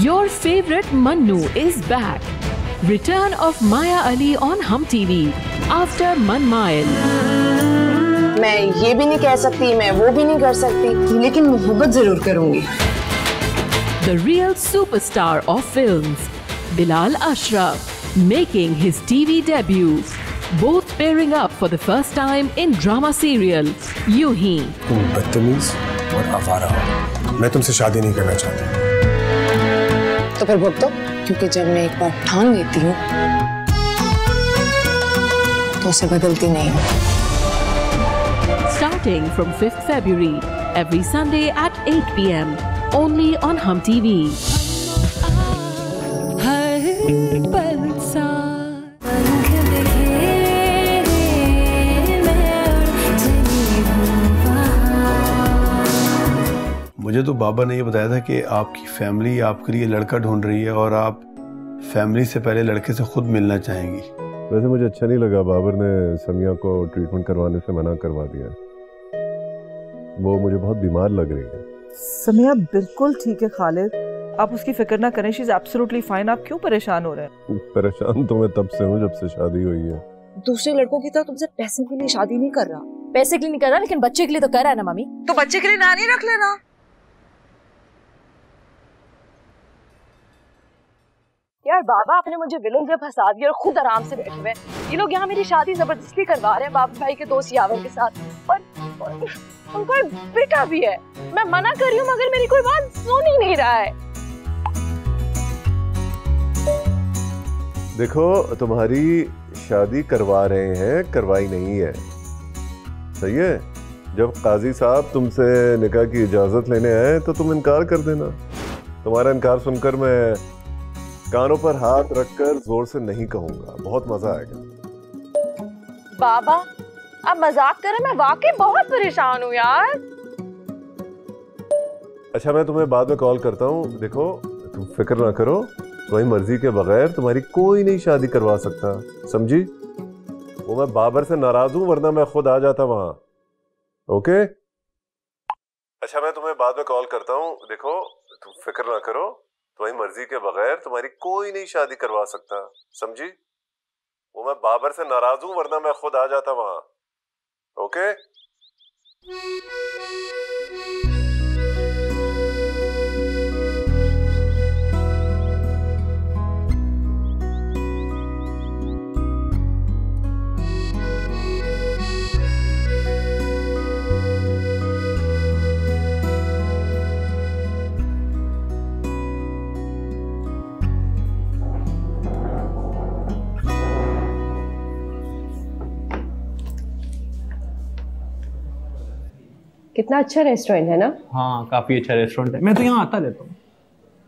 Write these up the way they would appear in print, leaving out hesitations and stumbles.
Your favorite Mannu is back. Return of Maya Ali on Hum TV after Manmail. मैं ये भी नहीं कह सकती, मैं वो भी नहीं कर सकती, लेकिन मोहब्बत जरूर करूंगी। The real superstar of films, Bilal Ashraf, making his TV debut. Both pairing up for the first time in drama serial Yu Hi. तुम बदतमीज और आवारा हो। मैं तुमसे शादी नहीं करना चाहती। तो फिर भुगतो, क्योंकि जब मैं एक बार ठान लेती हूँ तो उसे बदलती नहीं हूँ। Starting from 5th February, every Sunday at 8 p.m. only on Hum TV. मुझे तो बाबा ने ये बताया था कि आपकी फैमिली आपके लिए लड़का ढूंढ रही है और आप फैमिली से पहले लड़के से खुद मिलना चाहेंगी। वैसे मुझे अच्छा नहीं लगा बाबर ने समिया को ट्रीटमेंट करवाने से मना करवा दिया। वो मुझे बहुत बीमार लग रही है। समिया बिल्कुल ठीक है खालिद, आप उसकी फिक्र ना करें, शी इज एब्सोल्युटली फाइन। आप क्यों परेशान हो रहे हैं? परेशान तो मैं तब से हूँ जब से शादी हुई है। दूसरे लड़कों की तरह तुमसे पैसे के लिए शादी नहीं कर रहा। पैसे के लिए नहीं कर रहा, लेकिन बच्चे के लिए तो कर रहा है ना मम्मी। तो बच्चे के लिए नानी रख लेना। यार बाबा, आपने मुझे विलन जब फंसा दिया और खुद आराम से बैठे हुए। ये लोग यहाँ मेरी शादी जबरदस्ती करवा रहे हैं बाबू भाई के दोस्त यावर के साथ, और उनको एक बेटा भी है। मैं मना कर रही हूँ मगर मेरी कोई बात सुन ही नहीं रहा है। देखो, तुम्हारी शादी करवा रहे हैं, करवाई नहीं है, सही है। जब काजी साहब तुमसे निकाह की इजाजत लेने आए तो तुम इनकार कर देना। तुम्हारा इनकार सुनकर मैं कानों पर हाथ रखकर जोर से नहीं कहूंगा, बहुत मजा आएगा। बाबा आप मजाक कर रहे हैं, मैं वाकई बहुत परेशान हूँ यार। अच्छा, मैं तुम्हें बाद में कॉल करता हूँ। देखो, तुम फिक्र ना करो, तुम्हारी मर्जी के बगैर तुम्हारी कोई नहीं शादी करवा सकता, समझी? वो मैं बाबर से नाराज हूँ, वरना मैं खुद आ जाता वहां। ओके? अच्छा, मैं तुम्हें बाद में कॉल करता हूँ। देखो, तुम फिक्र ना करो, तुम्हारी मर्जी के बगैर तुम्हारी कोई नहीं शादी करवा सकता, समझी? वो मैं बाबर से नाराज हूँ, वरना मैं खुद आ जाता वहां। ओके? कितना अच्छा रेस्टोरेंट है ना? हाँ, काफी अच्छा रेस्टोरेंट है। मैं तो यहाँ आता रहता हूँ।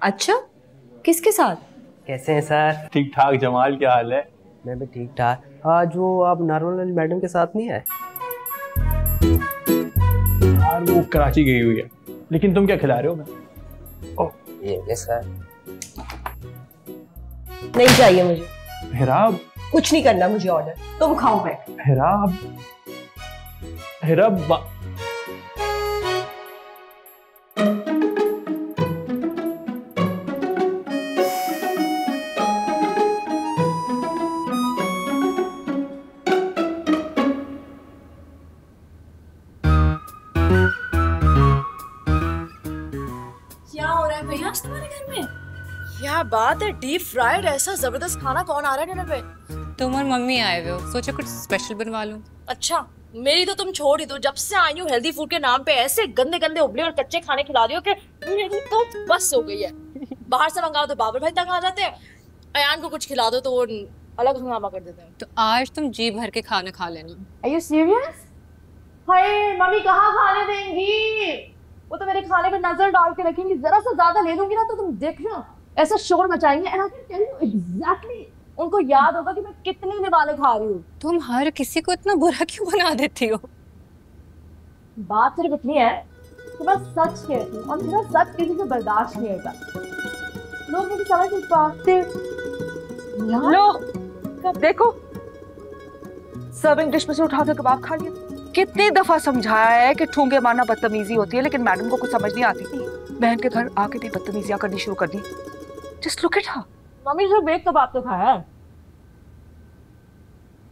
अच्छा, किसके साथ? कैसे हैं सर? ठीक ठाक। जमाल क्या हाल है? मैं भी ठीक ठाक। आज वो आप नारोल मैडम के साथ नहीं आए? यार वो कराची गई हुई है। लेकिन तुम क्या खिला रहे हो? मैं ओह ये सर नहीं चाहिए मुझे। हिराब, कुछ नहीं करना मुझे ऑर्डर, तुम खाओ। बैठ। हिराब, हिराब क्या बात है, डीप फ्राइड ऐसा जबरदस्त खाना कौन आ रहा है डिनर पे? तुम और मम्मी आए हुए हो, सोचा कुछ स्पेशल बनवा लूं। अच्छा, मेरी तो तुम छोड़ ही दो। जब से आई हूँ हेल्दी फूड के नाम पे ऐसे गंदे गंदे उबले और कच्चे खाने खिला रही हो कि मेरी तो बस हो गई है। बाहर से मंगाओ तो बाबर भाई तंग आ जाते हैं, अयान को कुछ खिला दो तो वो अलग हंगामा कर देते हैं। तो आज तुम जी भर के खाना खा लेना। Are you serious? Hi mummy कहाँ खाने देंगी? वो तो मेरे खाने पे नजर डाल के रखेंगी। जरा सा ज्यादा ले दूंगी ना तो तुम देखना ऐसा शोर मचाएंगे। And I can tell you exactly, उनको याद होगा कि मैं कितनी निवाले खा रही हूँ। तुम हर किसी को इतना बुरा क्यों बना देती हो? बात सिर्फ इतनी है कि मैं सच कहती हूँ और मेरा सच किसी से बर्दाश्त नहीं होता। लोग मुझे समझ नहीं पाते। लो देखो, सर्विंग डिश में से उठाकर कबाब खा लिया। कितनी दफा समझाया है कि ठूंगे मारना बदतमीजी होती है, लेकिन मैडम को कुछ समझ नहीं आती। बहन के घर आके भी बदतमीजियां करनी शुरू कर दी। Just look at her. Mummy सिर्फ एक कबाब तो खाया है।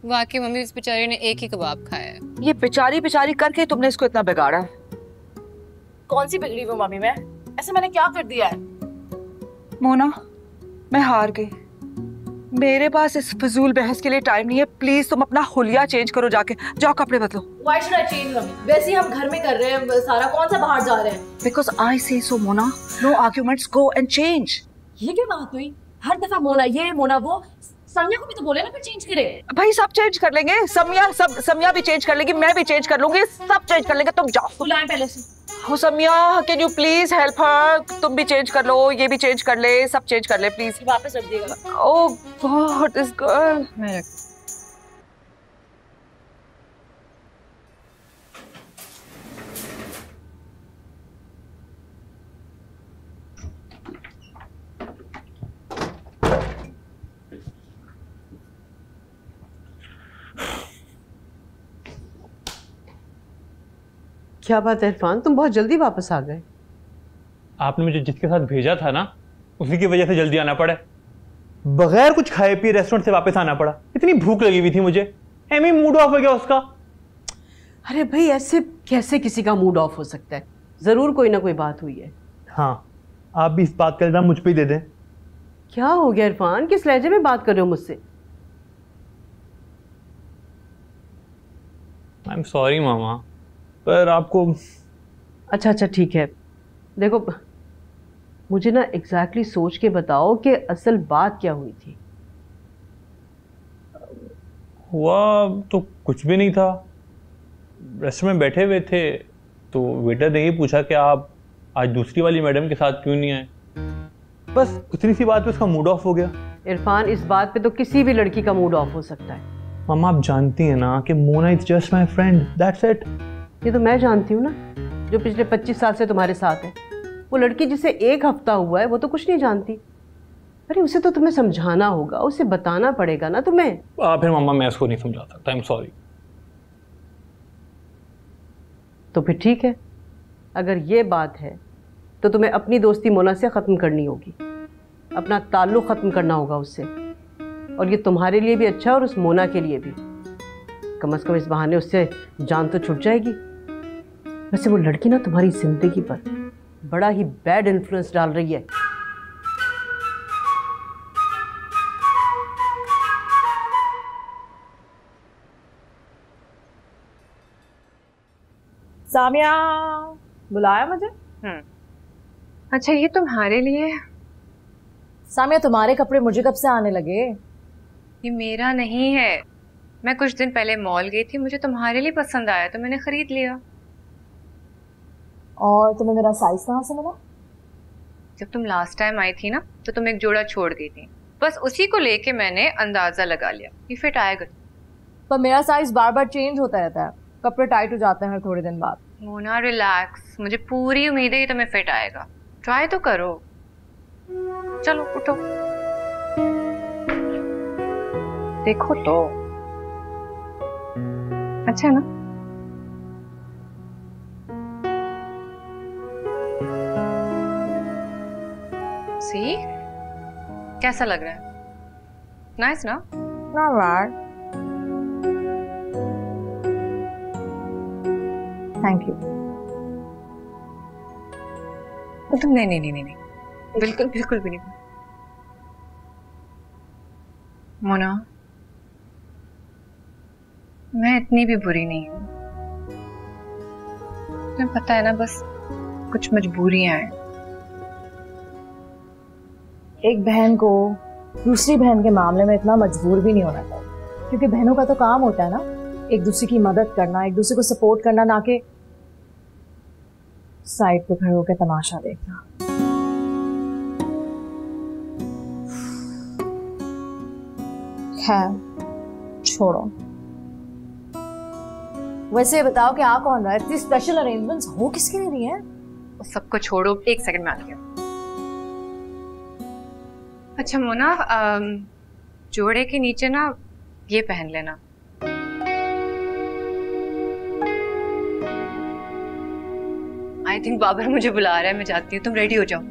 वाकई मम्मी, इस बेचारी ने एक ही कबाब खाया है। ये बेचारी बेचारी करके तुमने इसको इतना बिगाड़ा है। कौन सी बिगड़ी हुई मम्मी मैं? ऐसे मैंने क्या कर दिया है? मोना, मैं हार गई। मेरे पास इस फजूल बहस के लिए टाइम नहीं है। प्लीज तुम अपना हुलिया चेंज करो, जाके जाओ कपड़े बदलो। Why should I change mummy? वैसे ही हम घर में कर रहे हैं सारा, कौन सा बाहर जा रहे हैं? Because I say so, Mona. No arguments, go and change। ये क्या बात हुई? हर दफा मोना ये मोना वो। समिया को भी तो बोले ना फिर चेंज करे। भाई सब चेंज कर लेंगे। समिया भी चेंज कर लेगी, मैं भी चेंज कर लूंगी, सब चेंज कर लेंगे। तुम जाओ। बुलाएं पहले से। हो Samiya, can you please help her? तुम भी चेंज कर लो, ये भी चेंज कर ले, सब चेंज कर ले प्लीज। वापस रख दिएगा। ओह गॉड, दिस गर्ल। मैं रख। क्या बात है इरफान, तुम बहुत जल्दी वापस आ गए। आपने मुझे जिसके साथ भेजा था ना, उसी की वजह से जल्दी आना पड़ा। बगैर कुछ खाए पिए रेस्टोरेंट से वापस आना पड़ा। इतनी भूख लगी हुई थी मुझे, एमी मूड ऑफ हो गया उसका। अरे भाई, ऐसे कैसे किसी का मूड ऑफ हो सकता है? जरूर कोई ना कोई बात हुई है। हाँ, आप भी इस बात का इल्जाम मुझ पे ही दे दें। क्या हो गया इरफान, किस लहजे में बात कर रहे हो मुझसे? आई एम सॉरी मामा, पर आपको। अच्छा ठीक है। देखो, मुझे ना एग्जैक्टली सोच के बताओ कि असल बात क्या हुई थी। हुआ तो कुछ भी नहीं था। रेस्टोरेंट में बैठे हुए थे तो वेटर ने ही पूछा कि आप आज दूसरी वाली मैडम के साथ क्यों नहीं आए। बस उतनी सी बात पे उसका मूड ऑफ हो गया। इरफान, इस बात पे तो किसी भी लड़की का मूड ऑफ हो सकता है। मामा, आप जानती हैं ना कि Mona is just my friend, that's it. ये तो मैं जानती हूँ ना, जो पिछले 25 साल से तुम्हारे साथ है। वो लड़की जिसे एक हफ्ता हुआ है वो तो कुछ नहीं जानती। अरे उसे तो तुम्हें समझाना होगा, उसे बताना पड़ेगा ना तुम्हें। फिर मामा, मैं उसको नहीं समझा सकता। I am sorry. तो फिर ठीक है, अगर ये बात है तो तुम्हें अपनी दोस्ती मोना से ख़त्म करनी होगी, अपना ताल्लुक़ ख़त्म करना होगा उससे। और ये तुम्हारे लिए भी अच्छा है और उस मोना के लिए भी। कम से कम इस बहाने उससे जान तो छुट जाएगी। वैसे वो लड़की ना तुम्हारी जिंदगी पर बड़ा ही बैड इन्फ्लुएंस डाल रही है। सामिया, बुलाया मुझे? अच्छा, ये तुम्हारे लिए? सामिया, तुम्हारे कपड़े मुझे कब से आने लगे? ये मेरा नहीं है। मैं कुछ दिन पहले मॉल गई थी, मुझे तुम्हारे लिए पसंद आया तो मैंने खरीद लिया। और तुम्हें मेरा साइज कहाँ से मिला? जब तुम लास्ट टाइम आई थी ना, तो तुम एक जोड़ा छोड़ गई थी। बस उसी को लेके मैंने अंदाजा लगा लिया ये फिट आएगा। पर मेरा साइज बार बार चेंज होता रहता है, कपड़े टाइट हो जाते हैं हर थोड़े दिन बाद। मोना रिलैक्स, मुझे पूरी उम्मीद है कि तुम्हें फिट आएगा। ट्राई तो करो। चलो उठो, देखो तो अच्छा है ना? सी, कैसा लग रहा है? नाइस ना? Not bad. Thank you. तुम नहीं, बिल्कुल बिल्कुल भी नहीं। मोना, मैं इतनी भी बुरी नहीं हूँ। तुम्हें पता है ना, बस कुछ मजबूरियां हैं। एक बहन को दूसरी बहन के मामले में इतना मजबूर भी नहीं होना चाहिए, क्योंकि बहनों का तो काम होता है ना एक दूसरे की मदद करना, एक दूसरे को सपोर्ट करना, ना कि साइड पे खड़े होकर तमाशा देखना। खैर छोड़ो। वैसे बताओ कि आ कौन रहा है? इतनी स्पेशल अरेंजमेंट्स हो किसके लिए रही हैं? सबको छोड़ो, एक सेकंड में आती हूँ। अच्छा मोना, जोड़े के नीचे ना ये पहन लेना। आई थिंक बाबर मुझे बुला रहा है, मैं जाती हूँ, तुम रेडी हो जाओ।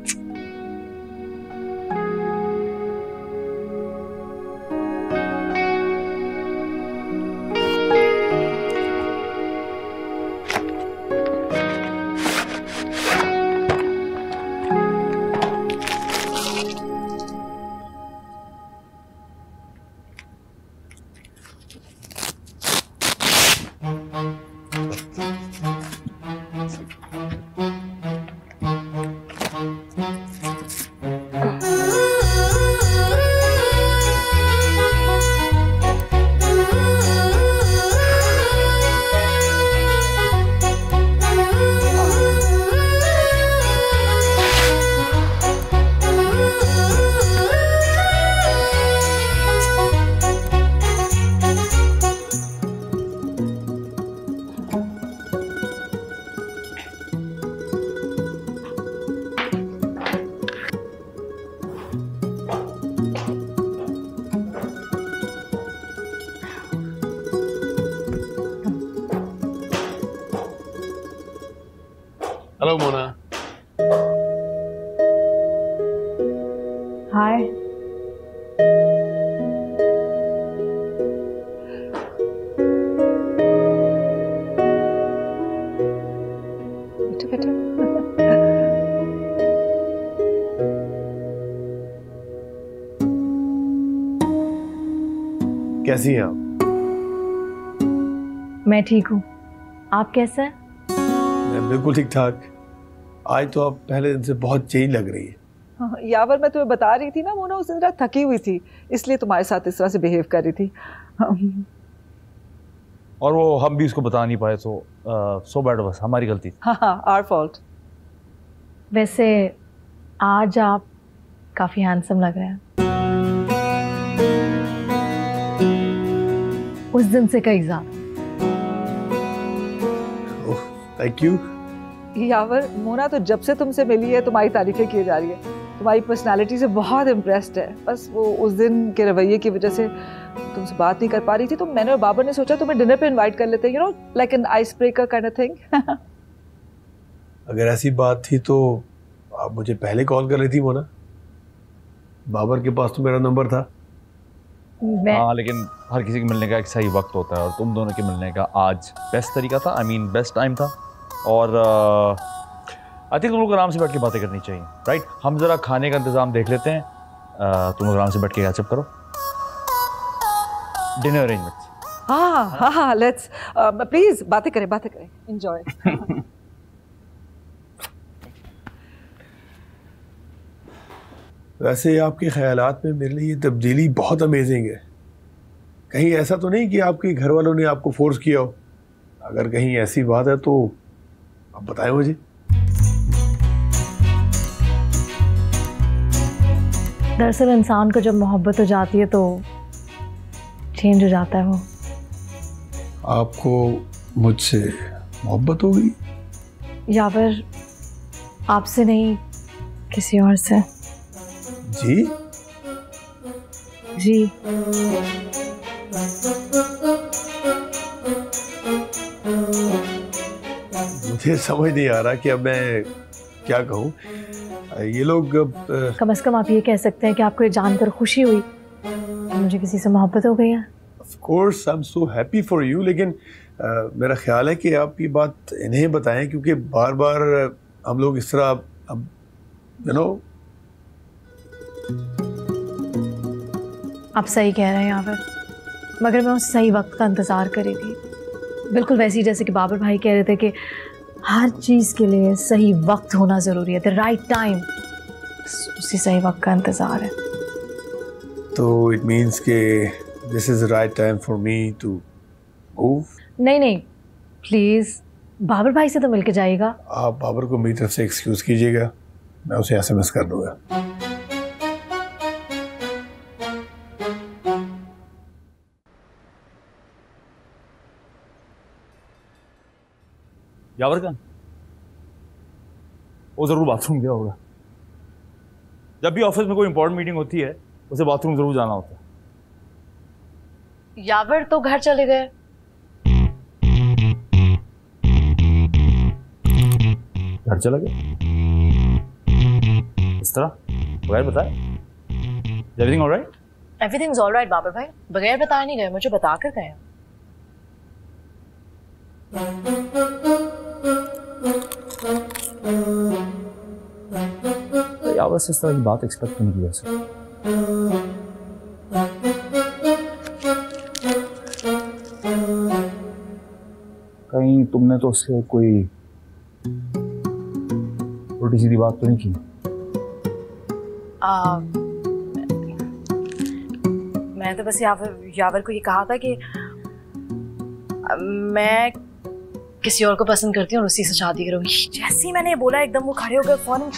हेलो मोना। हाय। बेटा कैसी हैं आप? मैं ठीक हूँ, आप कैसे हैं? मैं बिल्कुल ठीक ठाक। आज तो आप पहले दिन से बहुत चेंज लग रही है। हाँ, यावर मैं तुम्हें बता रही थी ना मोना, उस दिन रात थकी हुई थी, इसलिए तुम्हारे साथ इस तरह से बिहेव कर रही थी। और वो हम भी उसको बता नहीं पाए, सो बैड, बस हमारी गलती। हाँ हाँ, आवर फॉल्ट। वैसे आज आप काफी हैंडसम लग रहे हैं। उस दिन से कई ज्यादा। Thank you. यावर, मोना तो जब से तुमसे मिली है तुम्हारी तारीफें की जा रही है, तुम्हारी पर्सनालिटी से बहुत इम्प्रेस्ड है। बस वो उस दिन के रवैये की वजह से तुमसे बात नहीं कर पा रही थी, तो मैंने और बाबर ने सोचा तुम्हें डिनर पे इनवाइट कर लेते हैं, you know, like an ice breaker kind of thing. अगर ऐसी बात थी तो आप मुझे पहले कॉल कर रही थी मोना। बाबर के पास तो मेरा नंबर था। हाँ, लेकिन हर किसी के मिलने का एक सही वक्त होता है, और तुम दोनों के मिलने का आज बेस्ट तरीका था, आई मीन बेस्ट टाइम था। और आई थिंक तुम लोग आराम से बैठ के बातें करनी चाहिए, राइट? हम जरा खाने का इंतजाम देख लेते हैं, तुम लोग आराम से बैठ के कैचअप करो। Dinner arrangements. हाँ हाँ हाँ, लेट्स प्लीज बातें करें एंजॉय। वैसे आपके ख्यालात में मेरे लिए ये तब्दीली बहुत अमेजिंग है। कहीं ऐसा तो नहीं कि आपके घर वालों ने आपको फोर्स किया हो? अगर कहीं ऐसी बात है तो आप बताएं मुझे। दरअसल इंसान को जब मोहब्बत हो जाती है तो चेंज हो जाता है वो। आपको मुझसे मोहब्बत हो गई? यावर, आपसे नहीं, किसी और से। जी? जी। मुझे समझ नहीं आ रहा कि अब मैं क्या कहूँ। ये लोग कम से कम आप ये कह सकते हैं कि आपको ये जानकर खुशी हुई कि मुझे किसी से मोहब्बत हो गई है। Of course, I'm so happy for you, लेकिन मेरा ख्याल है कि आप ये बात इन्हें बताएं, क्योंकि बार बार हम लोग इस तरह अब आप सही कह रहे हैं यावर, मगर मैं उस सही वक्त का इंतज़ार कर रही थी, बिल्कुल वैसे ही जैसे कि बाबर भाई कह रहे थे कि हर चीज़ के लिए सही वक्त होना ज़रूरी है, द राइट टाइम। उसी सही वक्त का इंतज़ार है। तो इट मीन्स के this is the right time for me to move? नहीं, प्लीज़ बाबर भाई से तो मिल के जाइएगा। आप बाबर को मेरी तरफ से एक्सक्यूज कीजिएगा, मैं उसे SMS कर दूंगा। यावर का वो जरूर बाथरूम गया होगा। जब भी ऑफिस में कोई इंपॉर्टेंट मीटिंग होती है उसे बाथरूम जरूर जाना होता है। यावर तो घर चले गए। घर चला गया इस तरह बगैर बताए? Everything alright? Everything is alright Babar भाई, बगैर बताए नहीं गए, मुझे बताकर गए। यावर से इस तरह की बात एक्सपेक्ट नहीं की जा सकती। कहीं तुमने तो उससे कोई उल्टी सीधी बात तो नहीं की? मैं तो बस यावर को ये कहा था कि मैं किसी और को पसंद करती हूँ और उसी से शादी करूंगी। जैसे ही मैंने ये बोला एकदम वो खड़े हो गए, फौरन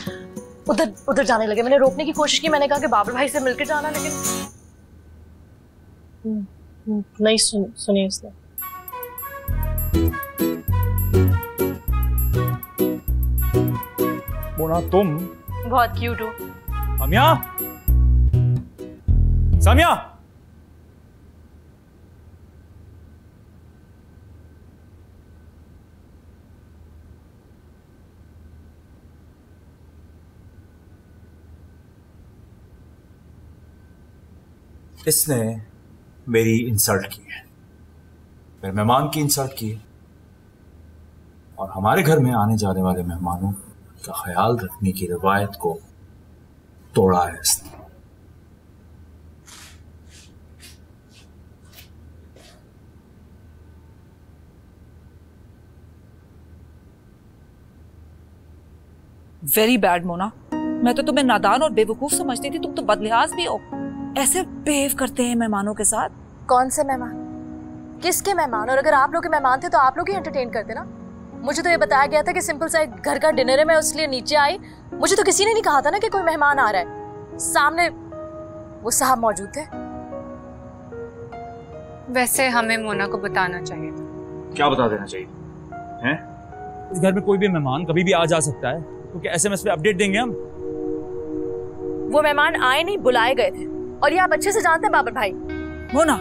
उधर जाने लगे। मैंने रोकने की कोशिश की, मैंने कहा कि बाबर भाई से मिलकर जाना, लेकिन नहीं सुनी उसने। मोना तुम बहुत क्यूट हो। सामिया, सामिया, इसने मेरी इंसल्ट की है, मेरे मेहमान की इंसल्ट की है, और हमारे घर में आने जाने वाले मेहमानों का ख्याल रखने की रिवायत को तोड़ा है इसने। वेरी बैड मोना, मैं तो तुम्हें नादान और बेवकूफ समझती थी, तुम तो बदलिहाज भी हो। ऐसे बिहेव करते हैं मेहमानों के साथ। कौन से मेहमान? किसके मेहमान? और अगर आप लोग के मेहमान थे तो आप लोग ही एंटरटेन करते ना। मुझे तो ये बताया गया था कि सिंपल सा एक घर का डिनर है, मैं उसलिए नीचे आई। मुझे तो किसी ने नहीं कहा था ना कि कोई मेहमान आ रहा है। सामने वो साहब मौजूद थे। वैसे हमें मोना को बताना चाहिए था। क्या बता देना चाहिए हैं? इस घर में कोई भी मेहमान कभी भी आ जा सकता है, तो क्या एसएमएस पे अपडेट देंगे हम? वो मेहमान आए नहीं, बुलाए गए थे, और ये आप अच्छे से जानते हैं बाबर भाई। मोना,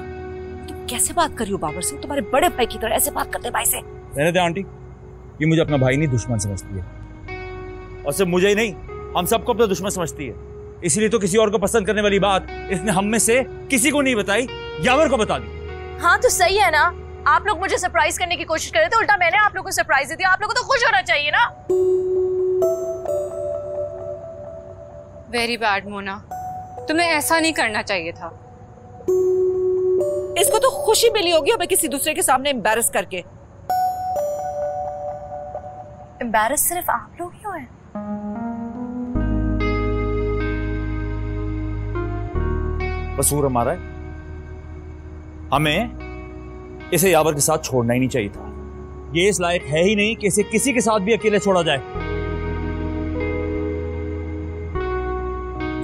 तुम कैसे बात कर रही हो बाबर से? तुम्हारे बड़े भाई की तरह ऐसे बात करते भाई से। रहने दे आंटी, ये मुझे अपना भाई नहीं दुश्मन समझती है, और सिर्फ मुझे ही नहीं हम सबको अपना दुश्मन समझती है। इसलिए तो किसी और को पसंद करने वाली बात इसने हम में से किसी को नहीं बताई, यावर को बता दी। हाँ तो सही है ना, आप लोग मुझे सरप्राइज करने की कोशिश कर रहे थे, उल्टा मैंने आप लोगों को सरप्राइज दे दिया। आप लोगों को तो खुश होना चाहिए ना। वेरी बैड मोना, तुम्हें ऐसा नहीं करना चाहिए था। इसको तो खुशी मिली होगी हमें किसी दूसरे के सामने एम्बैरस करके। एम्बैरस सिर्फ आप लोग ही हुए। कसूर हमारा है, हमें इसे यावर के साथ छोड़ना ही नहीं चाहिए था। ये इस लायक है ही नहीं कि इसे किसी के साथ भी अकेले छोड़ा जाए।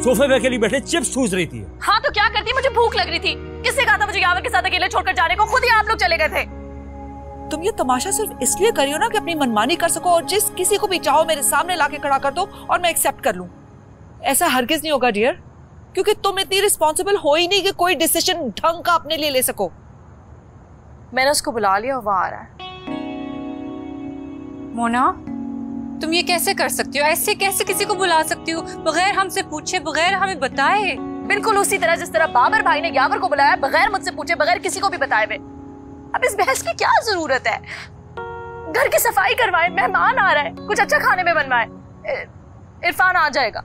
सोफे पे अकेली बैठे चिप्स ठूस रही थी। हाँ तो क्या करती, मुझे भूख लग रही थी। किसने कहा था मुझे यावर के साथ अकेले छोड़कर जाने को? खुद ही आप लोग चले गए थे। तुम ये तमाशा सिर्फ इसलिए करियो ना कि अपनी मनमानी कर सको, और जिस किसी को भी चाहो मेरे सामने लाके खड़ा कर दो और मैं एक्सेप्ट कर लूं। ऐसा हरगिज नहीं होगा डियर, क्योंकि तुम इतनी रिस्पॉन्सिबल हो ही नहीं कि कोई डिसीजन ढंग का अपने लिए ले सको। मैंने उसको बुला लिया और वो आ रहा है। मोना, तुम ये कैसे कर सकती हो? ऐसे कैसे किसी को बुला सकती हो बगैर हमसे पूछे, बगैर हमें बताए? बिल्कुल उसी तरह जिस तरह बाबर भाई ने यावर को बुलाया, बगैर मुझसे पूछे, बगैर किसी को भी बताए हुए। अब इस बहस की क्या जरूरत है? घर की सफाई करवाए, मेहमान आ रहा है, कुछ अच्छा खाने में बनवाए। इरफान आ जाएगा।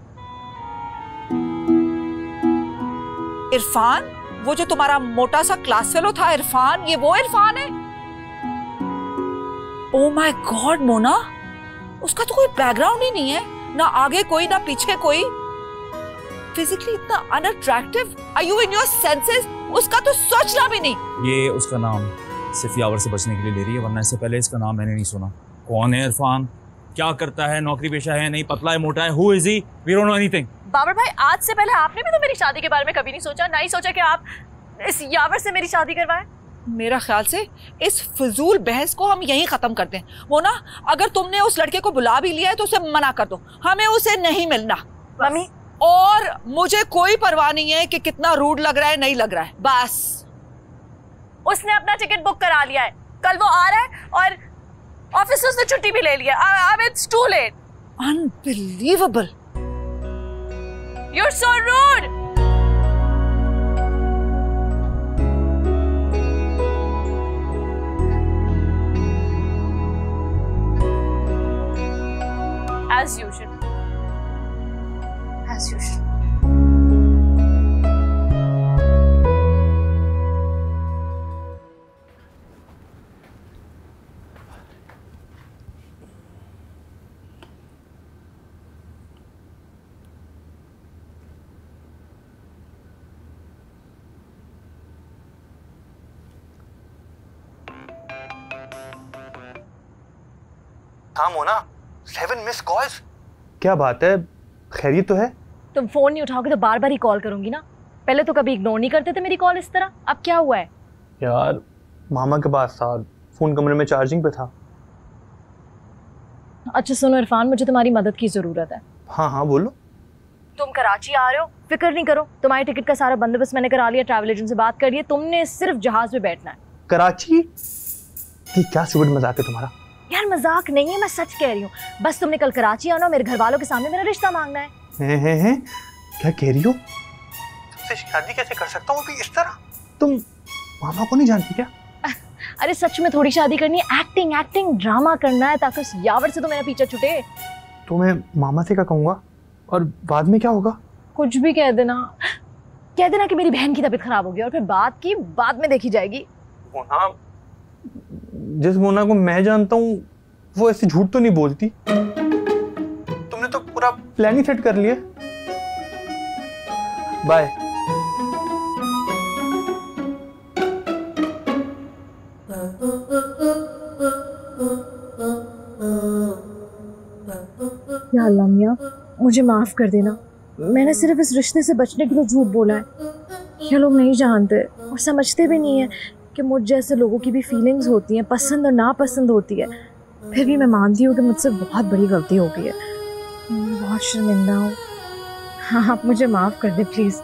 इरफान? वो जो तुम्हारा मोटा सा क्लास फेलो था इरफान, ये वो इरफान है? ओह माय गॉड मोना, उसका तो कोई बैकग्राउंड ही नहीं है, ना आगे कोई ना पीछे कोई। फिजिकली इतना unattractive. Are you in your senses? उसका तो सोचना भी नहीं। ये उसका नाम सिर्फ यावर से बचने के लिए ले रही है, वरना इससे पहले इसका नाम मैंने नहीं सुना। कौन है इरफान? क्या करता है? नौकरी पेशा है? नहीं पतला है, मोटा है? Who is he? We don't know anything. Babar भाई, आज से पहले आपने भी तो मेरी शादी के बारे में कभी नहीं सोचा, ना ही सोचा कि आप इस यावर से मेरी शादी करवाएं। मेरा ख्याल से इस फजूल बहस को हम यहीं खत्म करते हैं। मोना, अगर तुमने उस लड़के को बुला भी लिया है तो उसे मना कर दो, हमें उसे नहीं मिलना। मम्मी, और मुझे कोई परवाह नहीं है कि कितना रूड लग रहा है, नहीं लग रहा है, बस। उसने अपना टिकट बुक करा लिया है, कल वो आ रहा है, और ऑफिस से उसने छुट्टी भी ले लिया। अब it's too late. Unbelievable. You're so rude. As usual. As usual. हाँ मोना, 7 मिस कॉल्स। क्या बात है, खैरियत तो है? तुम फोन नहीं उठाओगे तो बार बार ही कॉल करूंगी ना। पहले तो कभी इग्नोर नहीं करते थे मेरी कॉल इस तरह, अब क्या हुआ है? यार मामा के पास था, फोन कमरे में चार्जिंग पे था। अच्छा सुनो इरफान, मुझे तुम्हारी मदद की जरूरत है। हाँ हाँ बोलो। तुम कराची आ रहे हो, फिक्र नहीं करो, तुम्हारी टिकट का सारा बंदोबस्त मैंने करा लिया, ट्रैवल एजेंट से बात कर ली है, तुमने सिर्फ जहाज में बैठना है। कराची? ये क्या सिविल मजाक है तुम्हारा? यार मजाक नहीं है, मैं सच कह रही हूँ। बस तुमने कल कराची आना, मेरे घर वालों के सामने मेरा रिश्ता मांगना है। हैं? क्या कह रही हो? तुमसे शादी कैसे कर सकता हूँ अभी इस तरह? तुम मामा को नहीं जानती क्या? अरे सच में थोड़ी शादी करनी है, एक्टिंग ड्रामा करना है ताकि उस यावर से तो मेरा पीछा छूटे। तो मैं मामा से क्या कहूँगा और बाद में क्या होगा? कुछ भी कह देना कि मेरी बहन की तबीयत खराब हो गई और फिर बाद में देखी जाएगी। मोना, जिस मोना को मैं जानता हूँ वो ऐसे झूठ तो नहीं बोलती। तुमने तो पूरा प्लान ही सेट कर लिया। बाय। या अल्लाह मियां, मुझे माफ कर देना, मैंने सिर्फ इस रिश्ते से बचने के लिए झूठ बोला है। ये लोग नहीं जानते और समझते भी नहीं है कि मुझ जैसे लोगों की भी फीलिंग्स होती हैं, पसंद और नापसंद होती है। फिर भी मैं मानती हूँ कि मुझसे बहुत बड़ी गलती हो गई है, मैं बहुत शर्मिंदा हूँ। हाँ आप मुझे माफ़ कर दे please.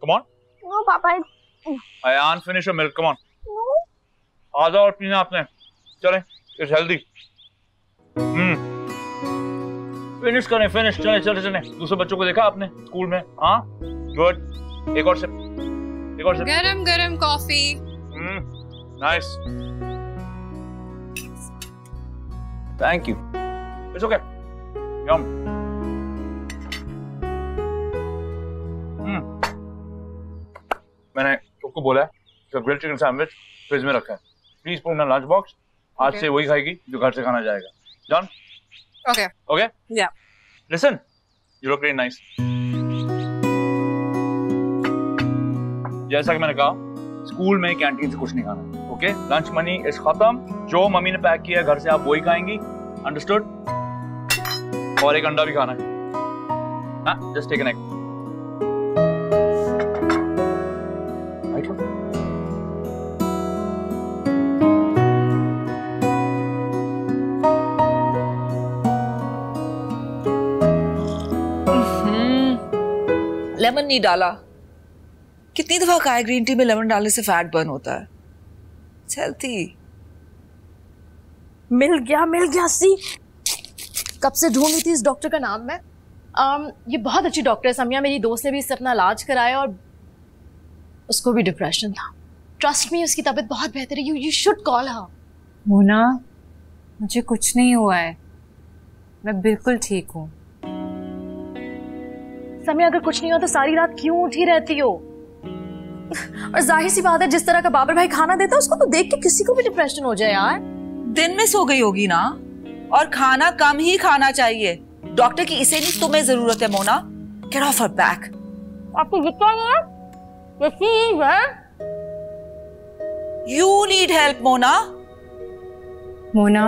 Come on. No, Papa. Ayan, finish your milk. Come on. No. आ जाओ और पीना आपने। चलें, it's healthy. फिनिश करें, फिनिश। चले। दूसरे बच्चों को देखा आपने स्कूल में? हाँ, गुड। एक और सिप। गरम coffee. Nice. Thank you. It's okay. Yum. मैंने सबको बोला है ग्रिल्ड चिकन सैंडविच फ्रिज में रखा है, please put in lunch box. आज से वही खाएगी जो घर से खाना जाएगा। डन? ओके या listen, you look very nice. जैसा कि मैंने कहा, स्कूल में कैंटीन से कुछ नहीं खाना। ओके, लंच मनी इज खत्म। जो मम्मी ने पैक किया घर से आप वही खाएंगी। अंडरस्टूड? और एक अंडा भी खाना है। हाँ, just take an egg. Lemon नहीं डाला। कितनी दफा कहा है ग्रीन टी में लेमन डालने से फैट बर्न होता है। हेल्थी। मिल गया सी। कब से ढूंढ रही थी इस डॉक्टर का नाम मैं। ये बहुत अच्छी डॉक्टर है समिया, मेरी दोस्त ने भी इससे अपना इलाज कराया और उसको भी डिप्रेशन था। ट्रस्ट मी, उसकी तबीयत बहुत बेहतर है। You should call her. Mona, मुझे कुछ नहीं हुआ है, मैं बिल्कुल ठीक हूँ। समिया, अगर कुछ नहीं हो तो सारी रात क्यों उठी रहती हो? और जाहिर सी बात है, जिस तरह का बाबर भाई खाना देता है उसको तो देख के किसी को भी डिप्रेशन हो जाए यार। दिन में सो गई होगी ना, और खाना कम ही खाना चाहिए। डॉक्टर की इसे नहीं तुम्हें जरूरत है Mona. Get off her back. आपको दिखता नहीं है? You need help Mona. Mona,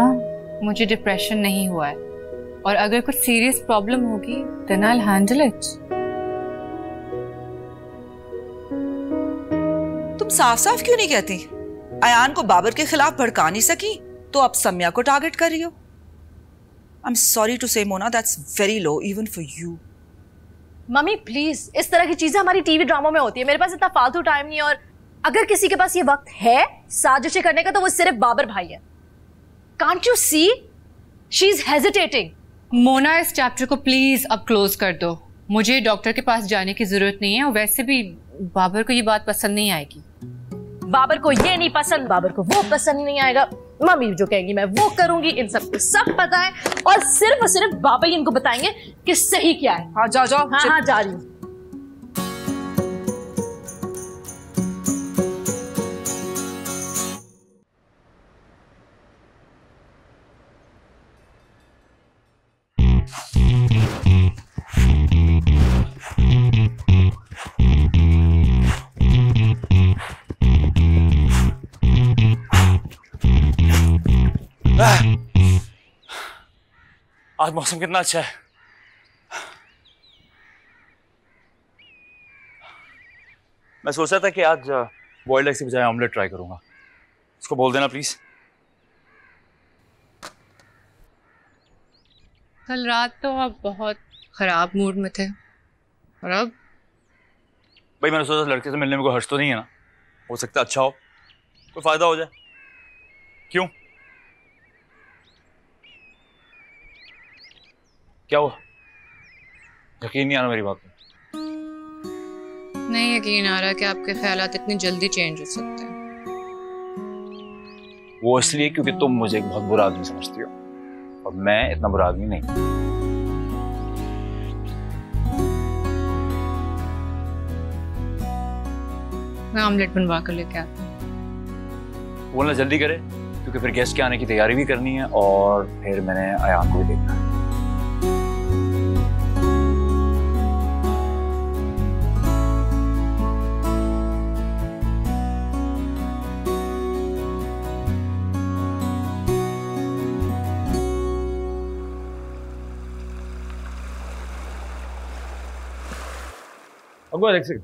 मुझे डिप्रेशन नहीं हुआ है, और अगर कुछ सीरियस प्रॉब्लम होगी then I will handle it. तुम साफ साफ क्यों नहीं कहती? अयान को बाबर के खिलाफ भड़का नहीं सकी तो अब सम्या को टारगेट कर रही हो। आई एम सॉरी टू से Mona, that's very low even for you. Mummy please, इस तरह की चीजें हमारी टीवी ड्रामों में होती है। मेरे पास इतना फालतू टाइम नहीं है, और अगर किसी के पास ये वक्त है साजिशें करने का तो वो सिर्फ बाबर भाई है। Can't you see, she is hesitating. Mona, इस चैप्टर को प्लीज अब क्लोज कर दो। मुझे डॉक्टर के पास जाने की जरूरत नहीं है, और वैसे भी बाबर को ये बात पसंद नहीं आएगी। बाबर को ये नहीं पसंद, बाबर को वो पसंद नहीं आएगा। मम्मी जो कहेंगी मैं वो करूंगी, इन सबको सब पता है, और सिर्फ बाबा ही इनको बताएंगे कि सही क्या है। हाँ जाओ जाओ। हाँ जा रही हूँ। आज मौसम कितना अच्छा है। मैं सोच रहा था कि आज बॉइल्ड एग के बजाय ऑमलेट ट्राई करूंगा। इसको बोल देना प्लीज। कल रात तो आप बहुत खराब मूड में थे, और अब? भाई मैंने सोचा लड़के से मिलने में कोई हर्ष तो नहीं है ना, हो सकता है अच्छा हो, कोई फायदा हो जाए। क्यों, क्या हुआ? यकीन नहीं आ रहा मेरी बात पे? नहीं यकीन आ रहा कि आपके ख्यालात इतनी जल्दी चेंज हो सकते हैं। वो इसलिए क्योंकि तुम मुझे एक बहुत बुरा आदमी समझती हो, और मैं इतना बुरा आदमी नहीं। मैं ऑमलेट बनवा कर लेके आती हूँ। बोलना जल्दी करे, क्योंकि फिर गेस्ट के आने की तैयारी भी करनी है, और फिर मैंने अयान को भी देखना है। एक सेकंड।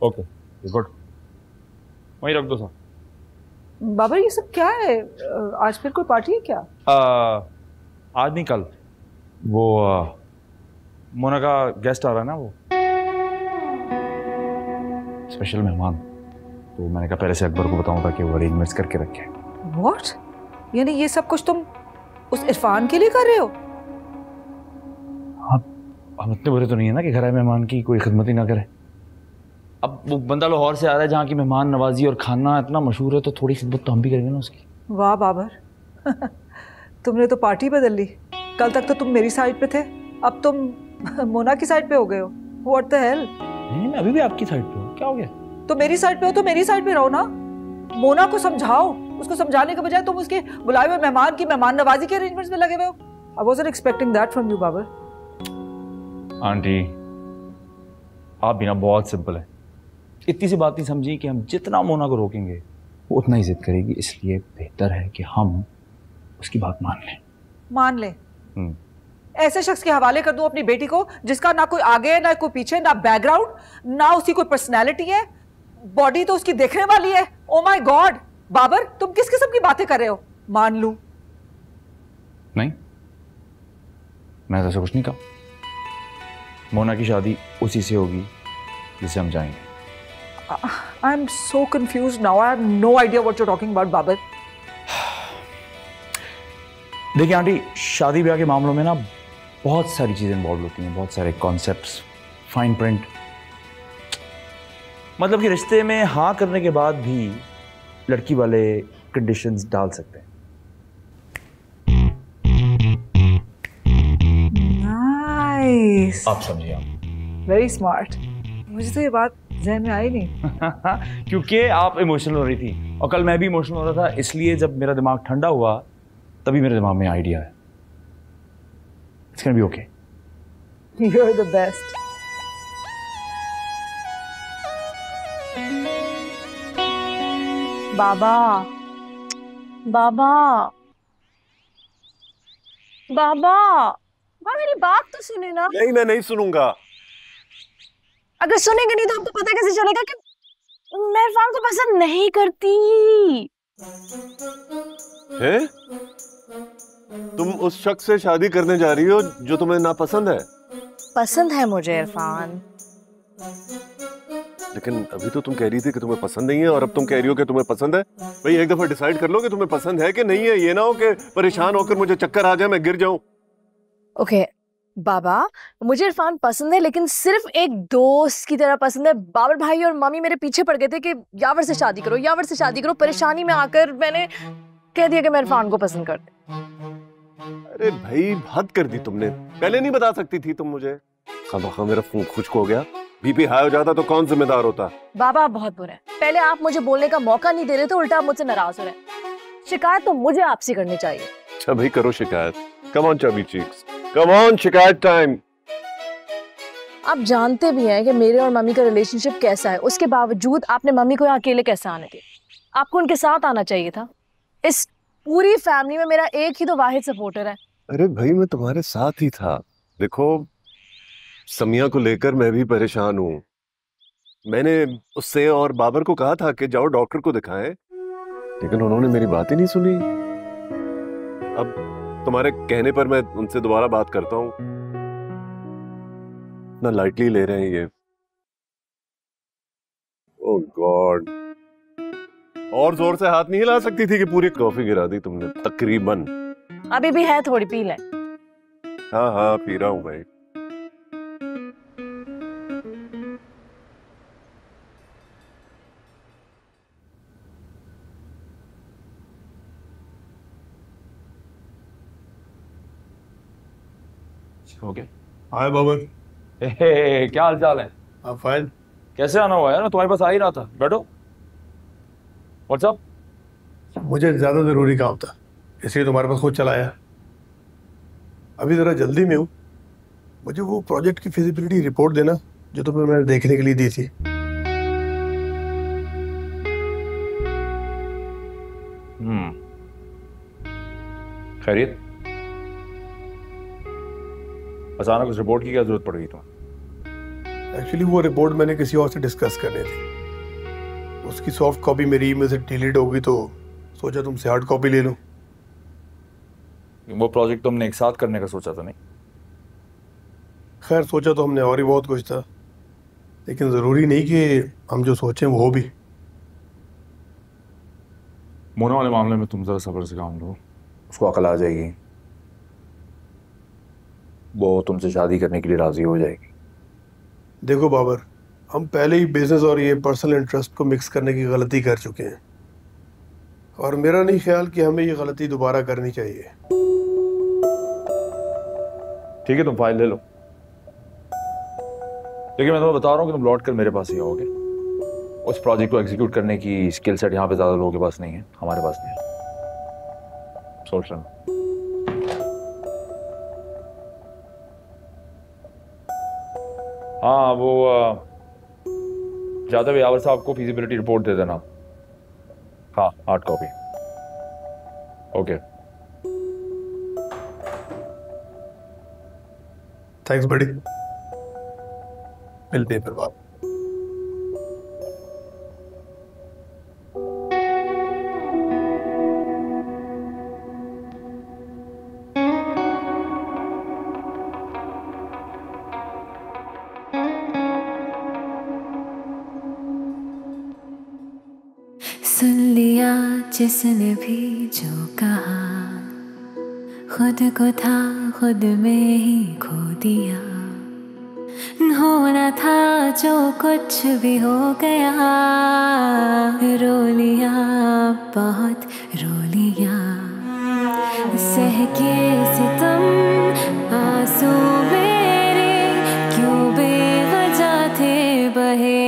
Okay, good. वहीं रख दो सर। बाबा ये सब क्या है? आज फिर कोई पार्टी है क्या? आज नहीं, कल। वो मोना का गेस्ट आ रहा है ना, वो स्पेशल मेहमान। तो मैंने कहा पहले से अकबर को बताऊं ताकि वो अरेंजमेंट्स करके रखे। व्हाट? यानी ये सब कुछ तुम उस इरफान के लिए कर रहे हो? हम इतने बुरे तो नहीं है ना कि घर आए मेहमान की कोई खिदमत ही ना करे। अब वो बंदा लाहौर से आ रहा है जहाँ की मेहमान नवाजी और खाना इतना मशहूर है, तो थोड़ी खिदमत तो हम भी करेंगे ना उसकी। वाह बाबर तुमने तो पार्टी बदल ली। कल तक तो तुम मेरी साइड पे थे, अब तुम मोना की साइड पे हो गए हो। What the hell? नहीं, मैं अभी भी आपकी साइड पे हूँ। क्या हो गया? तो मेरी साइड पे हो तो मेरी साइड पे रहो ना। मोना को समझाओ। उसको समझाने के बजाय तुम उसके बुलाए हुए मेहमान की मेहमान नवाजी के अरेंजमेंट्स में लगे हुए हो। I wasn't expecting that from you Babar. Aunty आप भी ना बहुत सिंपल है। इतनी सी बात नहीं समझी कि हम जितना मोना को रोकेंगे वो उतना ही जिद करेगी, इसलिए बेहतर है कि हम उसकी बात मान लें। मान लें? ऐसे शख्स के हवाले कर दूं अपनी बेटी को जिसका ना कोई आगे है ना कोई पीछे, ना बैकग्राउंड, ना उसकी कोई पर्सनैलिटी है, बॉडी तो उसकी देखने वाली है। ओ माय गॉड बाबर, तुम किस किस्म की बातें कर रहे हो? मान लूं? नहीं, मैं तो ऐसा कुछ नहीं कहा। मोना की शादी उसी से होगी जिसे हम जाएंगे। I am so confused now. I have no idea what you're talking about, Babar. देखिए आंटी, शादी ब्याह के मामलों में ना बहुत सारी चीजें इन्वॉल्व होती हैं, बहुत सारे कॉन्सेप्ट्स, फाइन प्रिंट। मतलब कि रिश्ते में हाँ करने के बाद भी लड़की वाले कंडीशंस डाल सकते हैं। नाइस, आप समझिए। आप वेरी स्मार्ट। मुझे तो ये बात ज़हन में आई नहीं। क्योंकि आप इमोशनल हो रही थी और कल मैं भी इमोशनल हो रहा था, इसलिए जब मेरा दिमाग ठंडा हुआ तभी मेरे दिमाग में आइडिया है। It's gonna be okay. You are the best. बाबा बाबा बाबा, मेरी बात तो सुने ना। नहीं, मैं नहीं सुनूंगा। अगर सुनेंगे नहीं तो आपको पता कैसे चलेगा कि मैं इरफान को पसंद नहीं करती। हैं? तुम उस शख्स से शादी करने जा रही हो जो तुम्हें नापसंद है? पसंद है मुझे इरफान। लेकिन अभी तो तुम कह रही थी कि तुम्हें पसंद नहीं है और अब तुम कह रही हो कि तुम्हें पसंद है। भाई एक दफा डिसाइड कर लो कि तुम्हें पसंद है कि नहीं है। ये ना हो कि परेशान होकर मुझे चक्कर आ जाए, मैं गिर जाऊं। ओके बाबा, मुझे इरफान पसंद है, लेकिन सिर्फ एक दोस्त की तरह पसंद है। बाबर भाई और मम्मी मेरे पीछे पड़ गए थे कि यावर से शादी करो, यावर से शादी करो। परेशानी में आकर मैंने कह दिया कि मैं इरफान को पसंद करती। अरे भाई, हद कर दी तुमने। पहले नहीं बता सकती थी तुम मुझे? खामखा मेरा खून खुश्क हो गया। बीपी हाई हो जाता तो कौन जिम्मेदार होता? बाबा आप बहुत बुरे हैं। पहले आप मुझे बोलने का मौका नहीं दे रहे, तो उल्टा आप मुझसे नाराज हो रहे हैं। शिकायत तो मुझे आपसे करनी चाहिए। अच्छा भाई, करो शिकायत। Come on chubby cheeks, come on, शिकायत टाइम। आप जानते भी हैं कि मेरे और मम्मी का रिलेशनशिप कैसा है, उसके बावजूद आपने मम्मी को यहाँ अकेले कैसे आने दिया? आपको उनके साथ आना चाहिए था। इस पूरी फैमिली में मेरा एक ही तो वाहिद सपोर्टर है। अरे भाई, मैं तुम्हारे साथ ही था। देखो, समिया को लेकर मैं भी परेशान हूँ। मैंने उससे और बाबर को कहा था कि जाओ डॉक्टर को दिखाएं, लेकिन उन्होंने मेरी बात ही नहीं सुनी। अब तुम्हारे कहने पर मैं उनसे दोबारा बात करता हूँ। ना लाइटली ले रहे हैं ये। ओह गॉड, और जोर से हाथ नहीं हिला सकती थी कि पूरी कॉफी गिरा दी तुमने तकरीबन। अभी भी है, थोड़ी पी लें। हाँ हाँ, पी रहा हूँ भाई। हो गया। हाय बाबर। क्या हाल चाल है? आप फाइन? कैसे आना हुआ है ना, तुम्हारे पास आ ही रहा था। बैठो। व्हाट्सअप? मुझे ज्यादा जरूरी काम था, इसलिए तुम्हारे पास खुद चला आया। अभी जरा जल्दी में हूँ। मुझे वो प्रोजेक्ट की फिजिबिलिटी रिपोर्ट देना जो तुम्हें मैंने देखने के लिए दी थी। खैरियत? अचानक उस रिपोर्ट की क्या जरूरत पड़ गई तुम्हें? एक्चुअली वो रिपोर्ट मैंने किसी और से डिस्कस करनी थी। उसकी सॉफ्ट कॉपी मेरी ईमेल से डिलीट होगी, तो सोचा तुमसे हार्ड कॉपी ले लूं। वो प्रोजेक्ट तुमने एक साथ करने का सोचा था? नहीं, खैर सोचा तो हमने और ही बहुत कुछ था, लेकिन जरूरी नहीं कि हम जो सोचें वो हो भी। मोना वाले मामले में तुम जरा सब्र से काम लो, उसको अकल आ जाएगी, वो तुमसे शादी करने के लिए राजी हो जाएगी। देखो बाबर, हम पहले ही बिजनेस और ये पर्सनल इंटरेस्ट को मिक्स करने की गलती कर चुके हैं, और मेरा नहीं ख्याल कि हमें ये गलती दोबारा करनी चाहिए। ठीक है, तुम फाइल ले लो, लेकिन मैं तुम्हें बता रहा हूँ कि तुम लौट कर मेरे पास ही आओगे। उस प्रोजेक्ट को एग्जीक्यूट करने की स्किल सेट यहाँ पे ज्यादा लोगों के पास नहीं है, हमारे पास नहीं है। सोच लेना। हाँ, वो जादव यावर साहब को फिजिबिलिटी रिपोर्ट दे देना। हाँ, हार्ड कॉपी। ओके, थैंक्स बड़ी। मिलते हैं फिर बात। सुन लिया जिसने भी जो कहा, खुद को था खुद में ही खो दिया, होना था जो कुछ भी हो गया, रो लिया बहुत रो लिया, सह के सितम आंसू मेरे क्यों बेवजह थे बहे,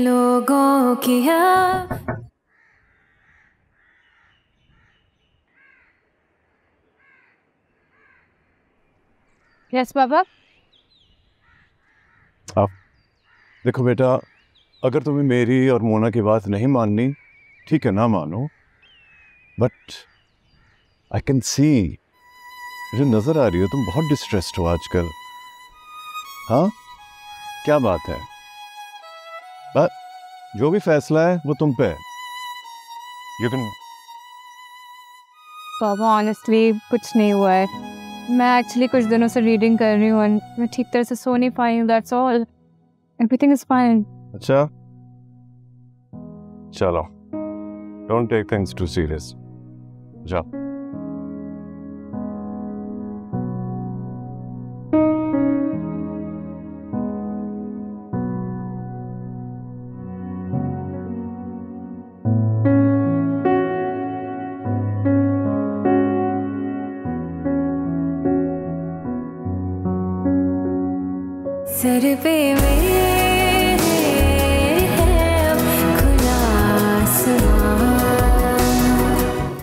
लोगों की यस बाबा। आप देखो बेटा, अगर तुम्हें मेरी और मोना की बात नहीं माननी, ठीक है ना मानो, बट आई कैन सी, मुझे नजर आ रही हो तुम बहुत डिस्ट्रेस्ड हो आजकल। हाँ क्या बात है? बस जो भी फैसला है वो तुम पे है। You can. बाबा ऑनेस्टली कुछ नहीं हुआ है, मैं एक्चुअली कुछ दिनों से रीडिंग कर रही हूँ, मैं ठीक तरह से सो नहीं पाई हूँ, that's all, everything is fine. अच्छा चलो, don't take things too serious, जाओ। सर पे मेरे